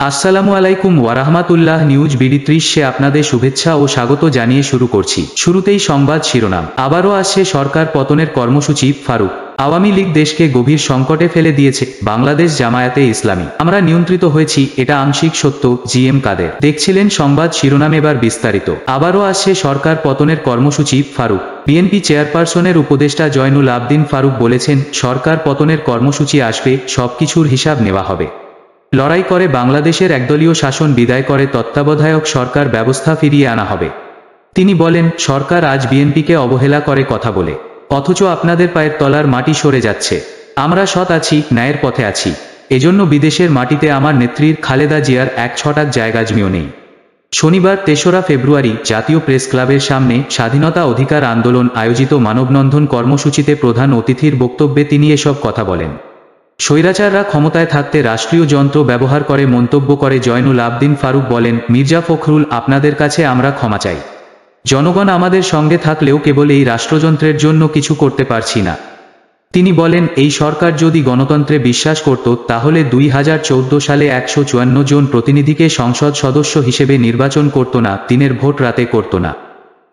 আসসালামু আলাইকুম ওয়ারাহমাতুল্লাহ। News BD 30-এ আপনাদের শুভেচ্ছা ও স্বাগত জানিয়ে শুরু করছি। শুরুতেই সংবাদ শিরোনাম। আবারও আসছে সরকার পতনের কর্মসূচি। ফারুক, আওয়ামী লীগ দেশকে গভীর সংকটে ফেলে দিয়েছে, বাংলাদেশ জামায়াতে ইসলামী আমরা নিয়ন্ত্রিত হয়েছি, এটা আংশিক সত্য। জিএম কাদের। দেখছিলেন সংবাদ শিরোনাম, এবার বিস্তারিত। আবারও আসছে সরকার পতনের কর্মসূচি। ফারুক, বিএনপি চেয়ারপারসনের উপদেষ্টা জয়নুল আবদিন ফারুক বলেছেন, সরকার পতনের কর্মসূচি আসবে, সবকিছুর হিসাব নেওয়া হবে। লড়াই করে বাংলাদেশের একদলীয় শাসন বিদায় করে তত্ত্বাবধায়ক সরকার ব্যবস্থা ফিরিয়ে আনা হবে। তিনি বলেন, সরকার আজ বিএনপিকে অবহেলা করে কথা বলে, অথচ আপনাদের পায়ের তলার মাটি সরে যাচ্ছে। আমরা সৎ আছি, ন্যায়ের পথে আছি, এজন্য বিদেশের মাটিতে আমার নেত্রীর খালেদা জিয়ার এক ছটাক জায়গা জমিও নেই। শনিবার ৩রা ফেব্রুয়ারি জাতীয় প্রেস ক্লাবের সামনে স্বাধীনতা অধিকার আন্দোলন আয়োজিত মানববন্ধন কর্মসূচিতে প্রধান অতিথির বক্তব্যে তিনি এসব কথা বলেন। স্বৈরাচাররা ক্ষমতায় থাকতে রাষ্ট্রীয় যন্ত্র ব্যবহার করে মন্তব্য করে জয়নুল আবদিন ফারুক বলেন, মির্জা ফখরুল, আপনাদের কাছে আমরা ক্ষমা চাই। জনগণ আমাদের সঙ্গে থাকলেও কেবল এই রাষ্ট্রযন্ত্রের জন্য কিছু করতে পারছি না। তিনি বলেন, এই সরকার যদি গণতন্ত্রে বিশ্বাস করত তাহলে 2014 সালে 154 জন প্রতিনিধিকে সংসদ সদস্য হিসেবে নির্বাচন করত না, দিনের ভোট রাতে করত না।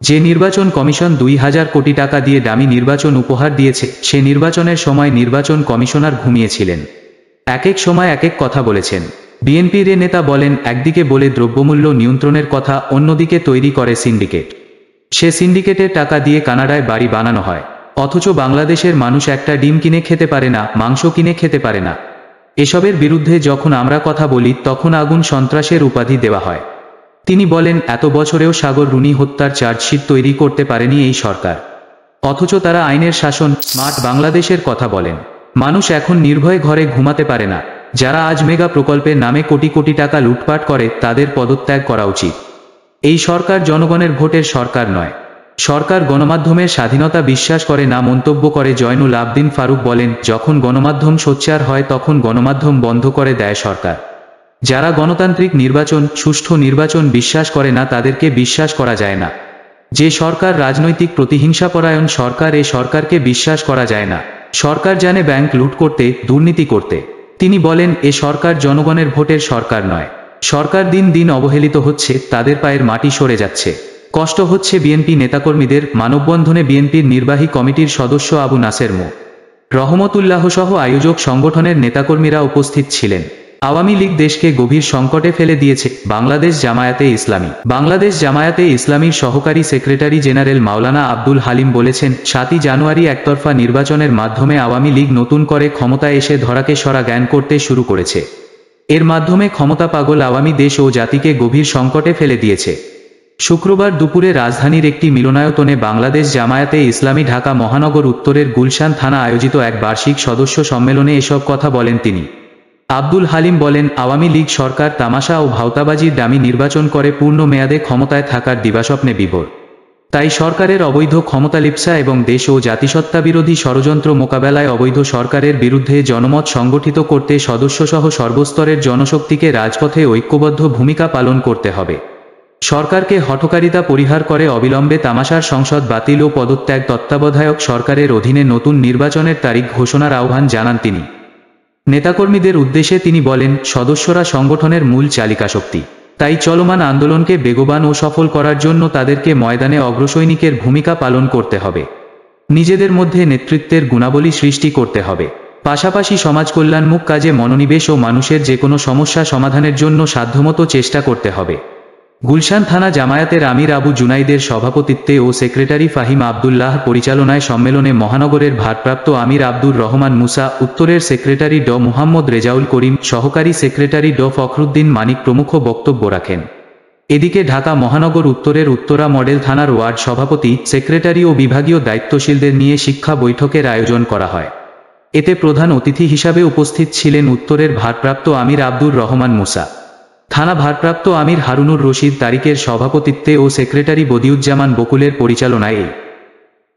যে নির্বাচন কমিশন 2000 কোটি টাকা দিয়ে দামি নির্বাচন উপহার দিয়েছে, সে নির্বাচনের সময় নির্বাচন কমিশনার ঘুমিয়েছিলেন। এক এক সময় এক এক কথা বলেছেন। বিএনপির নেতা বলেন, একদিকে বলে দ্রব্যমূল্য নিয়ন্ত্রণের কথা, অন্যদিকে তৈরি করে সিন্ডিকেট। সে সিন্ডিকেটের টাকা দিয়ে কানাডায় বাড়ি বানানো হয়, অথচ বাংলাদেশের মানুষ একটা ডিম কিনে খেতে পারে না, মাংস কিনে খেতে পারে না। এসবের বিরুদ্ধে যখন আমরা কথা বলি তখন আগুন সন্ত্রাসের উপাধি দেওয়া হয়। তিনি বলেন, এত বছরেও সাগর রুনি হত্যার চার্জশিট তৈরি করতে পারেনি এই সরকার, অথচ তারা আইনের শাসন, স্মার্ট বাংলাদেশের কথা বলেন। মানুষ এখন নির্ভয়ে ঘরে ঘুমাতে পারে না। যারা আজ মেগা প্রকল্পের নামে কোটি কোটি টাকা লুটপাট করে তাদের পদত্যাগ করা উচিত। এই সরকার জনগণের ভোটের সরকার নয়। সরকার গণমাধ্যমের স্বাধীনতা বিশ্বাস করে না মন্তব্য করে জয়নুল আবদিন ফারুক বলেন, যখন গণমাধ্যম সোচ্চার হয় তখন গণমাধ্যম বন্ধ করে দেয় সরকার। যারা গণতান্ত্রিক নির্বাচন, সুষ্ঠু নির্বাচন বিশ্বাস করে না তাদেরকে বিশ্বাস করা যায় না। যে সরকার রাজনৈতিক প্রতিহিংসাপরায়ণ সরকার, এ সরকারকে বিশ্বাস করা যায় না। সরকার জানে ব্যাংক লুট করতে, দুর্নীতি করতে। তিনি বলেন, এ সরকার জনগণের ভোটের সরকার নয়। সরকার দিন দিন অবহেলিত হচ্ছে, তাদের পায়ের মাটি সরে যাচ্ছে। কষ্ট হচ্ছে বিএনপি নেতাকর্মীদের। মানববন্ধনে বিএনপির নির্বাহী কমিটির সদস্য আবু নাসের মো. রহমতুল্লাহ সহ আয়োজক সংগঠনের নেতাকর্মীরা উপস্থিত ছিলেন। আওয়ামী লীগ দেশকে গভীর সংকটে ফেলে দিয়েছে, বাংলাদেশ জামায়াতে ইসলামী বাংলাদেশ জামায়াতে ইসলামীর সহকারী সেক্রেটারি জেনারেল মাওলানা আব্দুল হালিম বলেছেন, 7ই জানুয়ারি একতরফা নির্বাচনের মাধ্যমে আওয়ামী লীগ নতুন করে ক্ষমতায় এসে ধরাকে সরা জ্ঞান করতে শুরু করেছে। এর মাধ্যমে ক্ষমতা পাগল আওয়ামী দেশ ও জাতিকে গভীর সংকটে ফেলে দিয়েছে। শুক্রবার দুপুরে রাজধানীর একটি মিলনায়তনে বাংলাদেশ জামায়াতে ইসলামী ঢাকা মহানগর উত্তরের গুলশান থানা আয়োজিত এক বার্ষিক সদস্য সম্মেলনে এসব কথা বলেন তিনি। আব্দুল হালিম বলেন, আওয়ামী লীগ সরকার তামাশা ও ভাওতাবাজির দামি নির্বাচন করে পূর্ণ মেয়াদে ক্ষমতায় থাকার দিবাস্বপ্নে বিভোর। তাই সরকারের অবৈধ ক্ষমতালিপ্সা এবং দেশ ও জাতিসত্তাবিরোধী ষড়যন্ত্র মোকাবেলায় অবৈধ সরকারের বিরুদ্ধে জনমত সংগঠিত করতে সদস্যসহ সর্বস্তরের জনশক্তিকে রাজপথে ঐক্যবদ্ধ ভূমিকা পালন করতে হবে। সরকারকে হঠকারিতা পরিহার করে অবিলম্বে তামাশার সংসদ বাতিল ও পদত্যাগ তত্ত্বাবধায়ক সরকারের অধীনে নতুন নির্বাচনের তারিখ ঘোষণার আহ্বান জানান তিনি। নেতাকর্মীদের উদ্দেশ্যে তিনি বলেন, সদস্যরা সংগঠনের মূল চালিকাশক্তি। তাই চলমান আন্দোলনকে বেগবান ও সফল করার জন্য তাদেরকে ময়দানে অগ্রসৈনিকের ভূমিকা পালন করতে হবে। নিজেদের মধ্যে নেতৃত্বের গুণাবলী সৃষ্টি করতে হবে। পাশাপাশি সমাজকল্যাণমূলক কাজে মনোনিবেশ ও মানুষের যে কোনো সমস্যা সমাধানের জন্য সাধ্যমতো চেষ্টা করতে হবে। গুলশান থানা জামায়াতের আমির আবু জুনাইদের সভাপতিত্বে ও সেক্রেটারি ফাহিম আবদুল্লাহ পরিচালনায় সম্মেলনে মহানগরের ভারপ্রাপ্ত আমির আব্দুর রহমান মুসা, উত্তরের সেক্রেটারি ড মুহাম্মদ রেজাউল করিম, সহকারী সেক্রেটারি ড ফখরুদ্দিন মানিক প্রমুখ বক্তব্য রাখেন। এদিকে ঢাকা মহানগর উত্তরের উত্তরা মডেল থানার ওয়ার্ড সভাপতি, সেক্রেটারি ও বিভাগীয় দায়িত্বশীলদের নিয়ে শিক্ষা বৈঠকের আয়োজন করা হয়। এতে প্রধান অতিথি হিসাবে উপস্থিত ছিলেন উত্তরের ভারপ্রাপ্ত আমির আব্দুর রহমান মুসা, থানা ভারপ্রাপ্ত আমির হারুনুর রশিদ তারিকের সভাপতিত্বে ও সেক্রেটারি বদিউজ্জামান বকুলের পরিচালনায় এই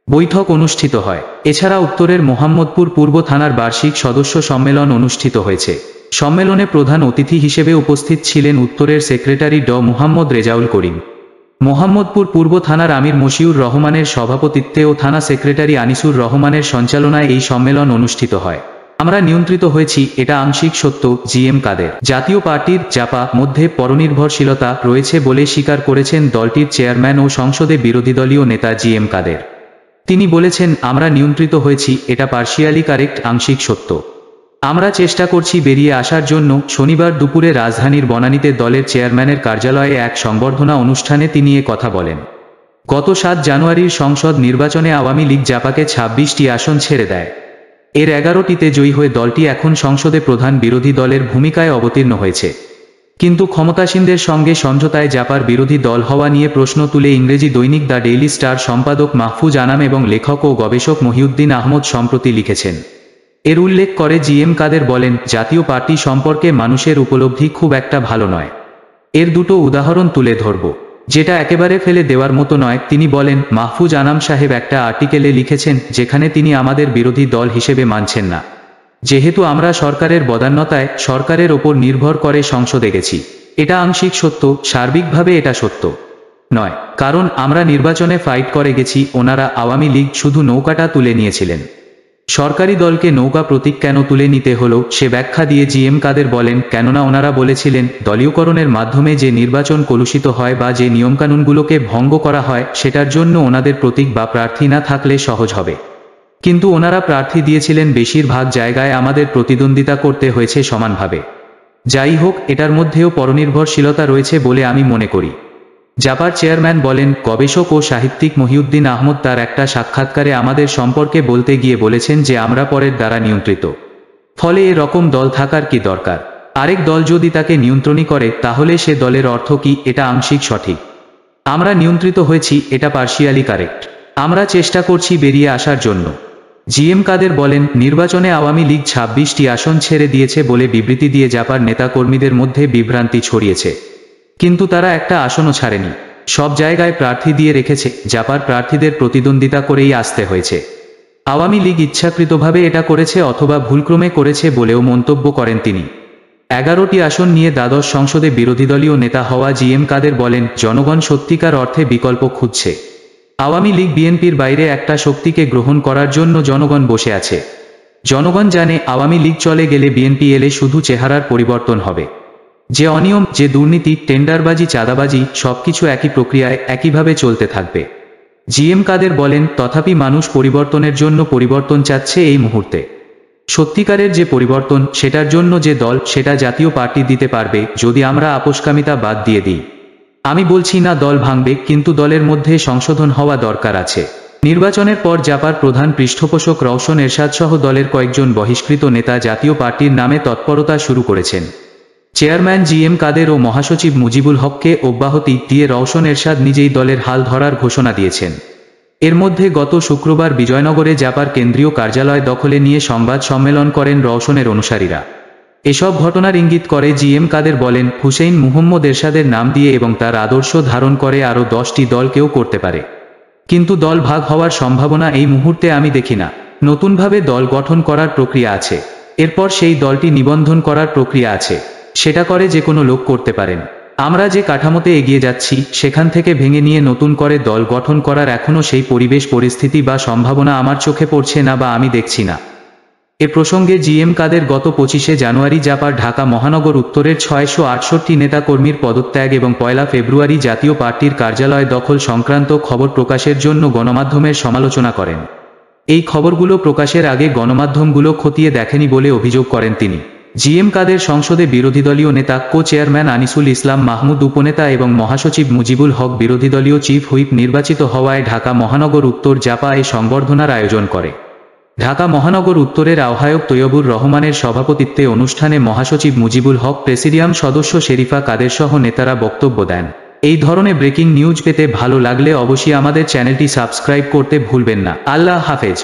বৈঠক অনুষ্ঠিত হয়। এছাড়া উত্তরের মোহাম্মদপুর পূর্ব থানার বার্ষিক সদস্য সম্মেলন অনুষ্ঠিত হয়েছে। সম্মেলনে প্রধান অতিথি হিসেবে উপস্থিত ছিলেন উত্তরের সেক্রেটারি ড মুহাম্মদ রেজাউল করিম। মোহাম্মদপুর পূর্ব থানার আমির মশিউর রহমানের সভাপতিত্বে ও থানা সেক্রেটারি আনিসুর রহমানের সঞ্চালনায় এই সম্মেলন অনুষ্ঠিত হয়। আমরা নিয়ন্ত্রিত হয়েছি, এটা আংশিক সত্য। জিএম কাদের জাতীয় পার্টির জাপা মধ্যে পরনির্ভরশীলতা রয়েছে বলে স্বীকার করেছেন দলটির চেয়ারম্যান ও সংসদে বিরোধী দলীয় নেতা জিএম কাদের। তিনি বলেছেন, আমরা নিয়ন্ত্রিত হয়েছি, এটা পার্শিয়ালি কারেক্ট, আংশিক সত্য। আমরা চেষ্টা করছি বেরিয়ে আসার জন্য। শনিবার দুপুরে রাজধানীর বনানীতে দলের চেয়ারম্যানের কার্যালয়ে এক সংবর্ধনা অনুষ্ঠানে তিনি এ কথা বলেন। গত 7 জানুয়ারির সংসদ নির্বাচনে আওয়ামী লীগ জাপাকে 26টি আসন ছেড়ে দেয়। এর 11টিতে জয়ী হয়ে দলটি এখন সংসদে প্রধান বিরোধী দলের ভূমিকায় অবতীর্ণ হয়েছে। কিন্তু ক্ষমতাসীনদের সঙ্গে সমঝোতায় জাপার বিরোধী দল হওয়া নিয়ে প্রশ্ন তুলে ইংরেজি দৈনিক দ্য ডেইলি স্টার সম্পাদক মাহফুজ আনাম এবং লেখক ও গবেষক মহিউদ্দিন আহমদ সম্প্রতি লিখেছেন। এর উল্লেখ করে জিএম কাদের বলেন, জাতীয় পার্টি সম্পর্কে মানুষের উপলব্ধি খুব একটা ভালো নয়। এর দুটো উদাহরণ তুলে ধরব, যেটা একেবারে ফেলে দেওয়ার মতো নয়। তিনি বলেন, মাহফুজ আনাম সাহেব একটা আর্টিকেলে লিখেছেন যেখানে তিনি আমাদের বিরোধী দল হিসেবে মানছেন না, যেহেতু আমরা সরকারের বদান্যতায় সরকারের ওপর নির্ভর করে সংসদে গেছি। এটা আংশিক সত্য, সার্বিকভাবে এটা সত্য নয়, কারণ আমরা নির্বাচনে ফাইট করে গেছি। ওনারা আওয়ামী লীগ শুধু নৌকাটা তুলে নিয়েছিলেন। সরকারি দলকে নৌকা প্রতীক কেন তুলে নিতে হলো সে ব্যাখ্যা দিয়ে জিএম কাদের বলেন, কেননা ওনারা বলেছিলেন দলীয়করণের মাধ্যমে যে নির্বাচন কলুষিত হয় বা যে নিয়মকানুনগুলোকে ভঙ্গ করা হয় সেটার জন্য ওনাদের প্রতীক বা প্রার্থী না থাকলে সহজ হবে। কিন্তু ওনারা প্রার্থী দিয়েছিলেন, বেশিরভাগ জায়গায় আমাদের প্রতিদ্বন্দ্বিতা করতে হয়েছে সমানভাবে। যাই হোক, এটার মধ্যেও পরনির্ভরশীলতা রয়েছে বলে আমি মনে করি। জাপার চেয়ারম্যান বলেন, গবেষক ও সাহিত্যিক মহিউদ্দিন আহমদ তার একটা সাক্ষাৎকারে আমাদের সম্পর্কে বলতে গিয়ে বলেছেন যে আমরা পরের দ্বারা নিয়ন্ত্রিত। ফলে এরকম দল থাকার কি দরকার? আরেক দল যদি তাকে নিয়ন্ত্রণই করে তাহলে সে দলের অর্থ কি? এটা আংশিক সঠিক। আমরা নিয়ন্ত্রিত হয়েছি, এটা পার্শিয়ালি কারেক্ট। আমরা চেষ্টা করছি বেরিয়ে আসার জন্য। জিএম কাদের বলেন, নির্বাচনে আওয়ামী লীগ 26টি আসন ছেড়ে দিয়েছে বলে বিবৃতি দিয়ে জাপার নেতাকর্মীদের মধ্যে বিভ্রান্তি ছড়িয়েছে। কিন্তু তারা একটা আসনও ছাড়েনি, সব জায়গায় প্রার্থী দিয়ে রেখেছে। জাপার প্রার্থীদের প্রতিদ্বন্দ্বিতা করেই আসতে হয়েছে। আওয়ামী লীগ ইচ্ছাকৃতভাবে এটা করেছে অথবা ভুলক্রমে করেছে বলেও মন্তব্য করেন তিনি। 11টি আসন নিয়ে দ্বাদশ সংসদে বিরোধীদলীয় নেতা হওয়া জিএম কাদের বলেন, জনগণ সত্যিকার অর্থে বিকল্প খুঁজছে। আওয়ামী লীগ বিএনপির বাইরে একটা শক্তিকে গ্রহণ করার জন্য জনগণ বসে আছে। জনগণ জানে আওয়ামী লীগ চলে গেলে বিএনপি এলে শুধু চেহারার পরিবর্তন হবে। যে অনিয়ম, যে দুর্নীতি, টেন্ডারবাজি, চাঁদাবাজি সবকিছু একই প্রক্রিয়ায় একইভাবে চলতে থাকবে। জিএম কাদের বলেন, তথাপি মানুষ পরিবর্তনের জন্য পরিবর্তন চাচ্ছে এই মুহূর্তে। সত্যিকারের যে পরিবর্তন, সেটার জন্য যে দল, সেটা জাতীয় পার্টি দিতে পারবে যদি আমরা আপোষকামিতা বাদ দিয়ে দিই। আমি বলছি না দল ভাঙবে, কিন্তু দলের মধ্যে সংশোধন হওয়া দরকার আছে। নির্বাচনের পর জাপার প্রধান পৃষ্ঠপোষক রওশন এরশাদ সহ দলের কয়েকজন বহিষ্কৃত নেতা জাতীয় পার্টির নামে তৎপরতা শুরু করেছেন। চেয়ারম্যান জিএম কাদের ও মহাসচিব মুজিবুল হককে অব্যাহতি দিয়ে রওশন এরশাদ নিজেই দলের হাল ধরার ঘোষণা দিয়েছেন। এর মধ্যে গত শুক্রবার বিজয়নগরে জাপার কেন্দ্রীয় কার্যালয় দখলে নিয়ে সংবাদ সম্মেলন করেন রওশনের অনুসারীরা। এসব ঘটনার ইঙ্গিত করে জিএম কাদের বলেন, হুসেইন মুহম্মদ এরশাদের নাম দিয়ে এবং তার আদর্শ ধারণ করে আরও 10টি দল কেউ করতে পারে, কিন্তু দল ভাগ হওয়ার সম্ভাবনা এই মুহূর্তে আমি দেখি না। নতুনভাবে দল গঠন করার প্রক্রিয়া আছে, এরপর সেই দলটি নিবন্ধন করার প্রক্রিয়া আছে। সেটা করে যে কোনো লোক করতে পারেন। আমরা যে কাঠামোতে এগিয়ে যাচ্ছি সেখান থেকে ভেঙে নিয়ে নতুন করে দল গঠন করার এখনও সেই পরিবেশ পরিস্থিতি বা সম্ভাবনা আমার চোখে পড়ছে না বা আমি দেখছি না। এ প্রসঙ্গে জিএম কাদের গত 25শে জানুয়ারি জাপার ঢাকা মহানগর উত্তরের 668 নেতাকর্মীর পদত্যাগ এবং 1 ফেব্রুয়ারি জাতীয় পার্টির কার্যালয় দখল সংক্রান্ত খবর প্রকাশের জন্য গণমাধ্যমের সমালোচনা করেন। এই খবরগুলো প্রকাশের আগে গণমাধ্যমগুলো খতিয়ে দেখেনি বলে অভিযোগ করেন তিনি। জিএম কাদের সংসদে বিরোধীদলীয় নেতা কো চেয়ারম্যান আনিসুল ইসলাম মাহমুদ উপনেতা এবং মহাসচিব মুজিবুল হক বিরোধীদলীয় চিফ হুইপ নির্বাচিত হওয়ায় ঢাকা মহানগর উত্তর জাপা এই সংবর্ধনার আয়োজন করে। ঢাকা মহানগর উত্তরের আহ্বায়ক তৈয়বুর রহমানের সভাপতিত্বে অনুষ্ঠানে মহাসচিব মুজিবুল হক, প্রেসিডিয়াম সদস্য শেরিফা কাদের সহ নেতারা বক্তব্য দেন। এই ধরনের ব্রেকিং নিউজ পেতে ভালো লাগলে অবশ্যই আমাদের চ্যানেলটি সাবস্ক্রাইব করতে ভুলবেন না। আল্লাহ হাফেজ।